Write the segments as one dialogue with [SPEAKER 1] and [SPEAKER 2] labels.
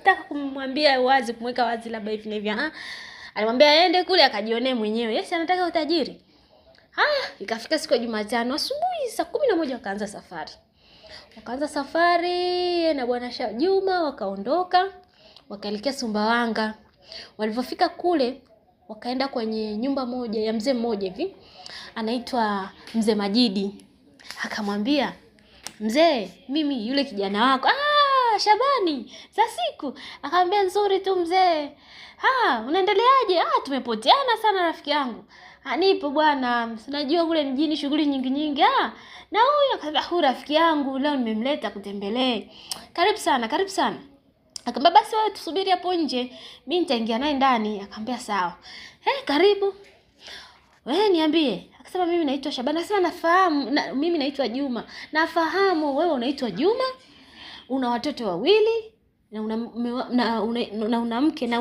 [SPEAKER 1] hakutaka kumwambia wazi, kumweka wazi labda hivi na hivi. Alimwambia aende kule akajionee mwenyewe. Yes, anataka utajiri. Haya, ikafika siku ya Jumatano asubuhi saa 11 wakaanza safari. Wakaanza safari na bwana Juma wakaondoka, wakaelekea Sumbawanga. Walipofika kule, wakaenda kwenye nyumba moja ya mzee mmoja hivi. Anaitwa Mzee Majidi. Akamwambia, "Mzee, mimi yule kijana wako." Shabani, za siku. Akamwambia, "Nzuri tu mzee." "Unaendeleaje?" "Tumepoteana sana rafiki yangu." "Nipo bwana, unajua kule mjini shughuli nyingi." "Na huyo?" Akamwambia, "Huyu rafiki yangu leo nimemleta kutembelee." Karibu sana." Akamwambia, "Basi wewe tusubiri hapo nje, mimi nitaingia naye ndani." Akamwambia, "Sawa." Karibu. "Wewe niambie." Akasema, "Mimi naitwa Shabani." Akasema, "Nafahamu, mimi naitwa Juma." "Nafahamu wewe unaitwa Juma, una watoto wawili na una mke na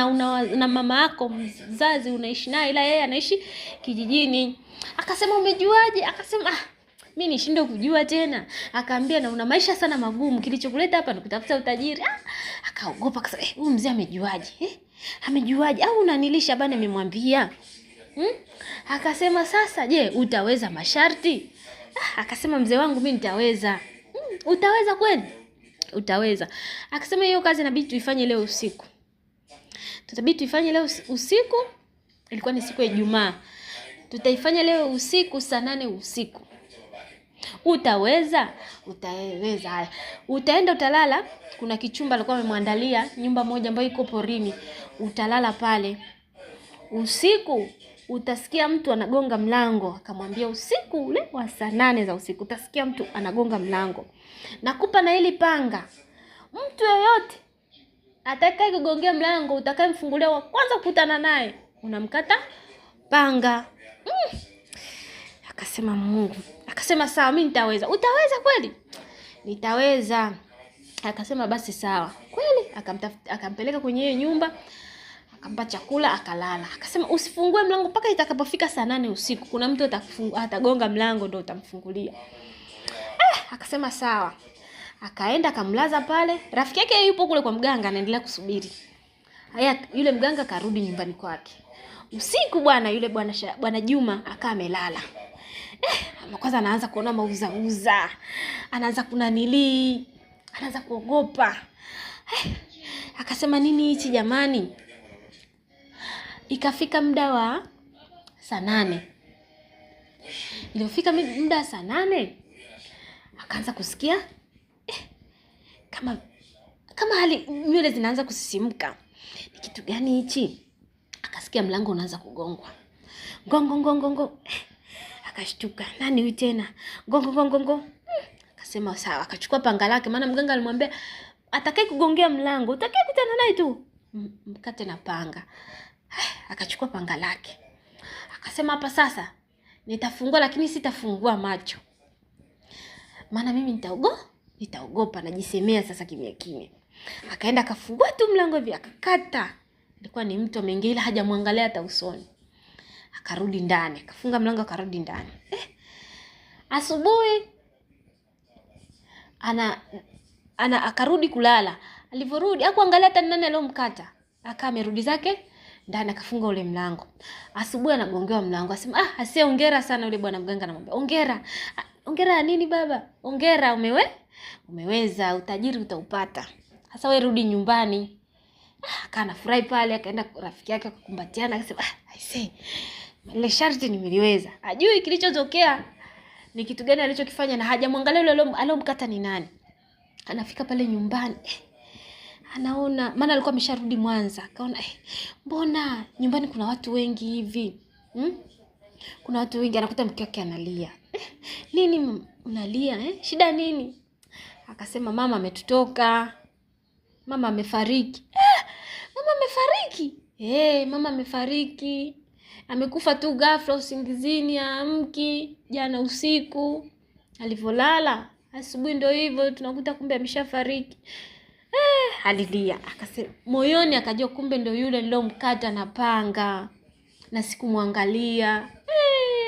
[SPEAKER 1] una mama yako mzazi unaishi naye, ila yeye anaishi kijijini." Akasema, "Umejuaje?" Akasema, "Mimi nishinde kujua tena." Akaambia, "Na una maisha sana magumu, kilichokuleta hapa ni kutafuta utajiri." Akaogopa, akasema, "Huyu mzee amejuaje? Amejuaje? Au unanilisha bana amemwambia?" Akasema, "Sasa je, utaweza masharti?" Akasema, "Mzee wangu mimi nitaweza." "Utaweza kweli?" "Utaweza." Akasema, "Hiyo kazi inabidi tuifanye leo usiku." "Tutabidi tuifanye leo usiku." Ilikuwa ni siku ya Ijumaa. "Tutaifanya leo usiku saa 8 usiku." "Utaweza?" "Utaweza." "Haya. Utaenda utalala, kuna kichumba alikuwa amemwandalia, nyumba moja ambayo iko porini. Utalala pale. Usiku utasikia mtu anagonga mlango." Akamwambia, "Usiku ule wa saa 8 za usiku utasikia mtu anagonga mlango. Nakupa na hili panga. Mtu yoyote atakaye kugongea mlango, utakayemfungulia wa kwanza kukutana naye, unamkata panga." Akasema Mungu. Akasema, "Sawa, mimi nitaweza." "Utaweza kweli?" "Nitaweza." Akasema, "Basi sawa." Kweli akampeleka kwenye hiyo nyumba, akampa chakula, akalala. Akasema, "Usifungue mlango mpaka itakapofika saa 8 usiku. Kuna mtu atagonga mlango ndio utamfungulia." Akasema sawa. Akaenda akamlaza pale. Rafiki yake yupo kule kwa mganga anaendelea kusubiri. Haya, yule mganga karudi nyumbani kwake. Usiku bwana, yule bwana Juma akawa amelala. Kwanza anaanza kuona mauza. Anaanza kunanili. Anaanza kuogopa. Akasema, "Nini hichi jamani?" Ikafika muda wa saa 8. Ilifika muda wa saa 8, akaanza kusikia kama hali nywele zinaanza kusisimka. Ni kitu gani hichi? Akasikia mlango unaanza kugongwa. Gongo. Akashtuka. Nani huyu tena? Gongo. Akasema sawa, akachukua panga lake, maana mganga alimwambia atakaye kugongea mlango, utakaye kutana naye tu mkate na panga. Akachukua panga lake. Akasema, "Hapa sasa nitafungua, lakini sitafungua macho. Maana mimi nitaogopa, najisemea sasa kimya." Akaenda akafungua tu mlango hivi, akakata. Ilikuwa ni mtu ameingia, ila hajamwangalia hata usoni. Akarudi ndani, akafunga mlango, akarudi ndani. Asubuhi akarudi kulala. Alivyorudi hakuangalia hata nani aliyomkata. Amerudi zake ndani, akafunga ule mlango. Asubuhi anagongewa mlango. Asema, "Asie, hongera sana." Ule bwana mganga anamwambia, "Hongera." "Hongera nini baba?" "Hongera, umeweza, utajiri utaupata. Sasa wewe rudi nyumbani." Akaana furahi pale, akaenda rafiki yake akakumbatiana, akasema, "Aisee, ile sharti nimeliweza." Ajui kilichotokea ni kitu gani alichokifanya, na hajamwangalia yule aliyomkata ni nani. Anafika pale nyumbani. Anaona, maana alikuwa amesharudi Mwanza. Akaona, mbona nyumbani kuna watu wengi hivi? Kuna watu wengi. Anakuta mke wake analia. "Nini unalia? Shida nini?" Akasema, "Mama ametutoka. Mama amefariki." "Mama amefariki?" Mama amefariki. Amekufa tu ghafla usingizini, amki jana usiku. Alivyolala, asubuhi ndio hivyo tunakuta kumbe ameshafariki." Alilia. Akasema moyoni, akajua kumbe ndio yule nilomkata na panga na sikumwangalia.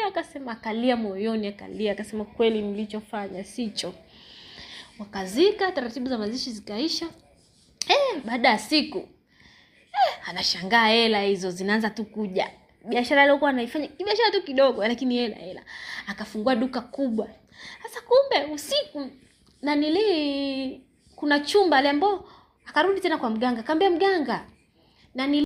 [SPEAKER 1] Akasema, akalia moyoni, akalia, akasema kweli nilichofanya sicho. Wakazika, taratibu za mazishi zikaisha. Baada ya siku anashangaa hela hizo zinaanza tu kuja. Biashara aliyokuwa anaifanya biashara tu kidogo, lakini hela. Akafungua duka kubwa. Sasa kumbe usiku kuna chumba lembo, akarudi tena kwa mganga. Akamwambia mganga,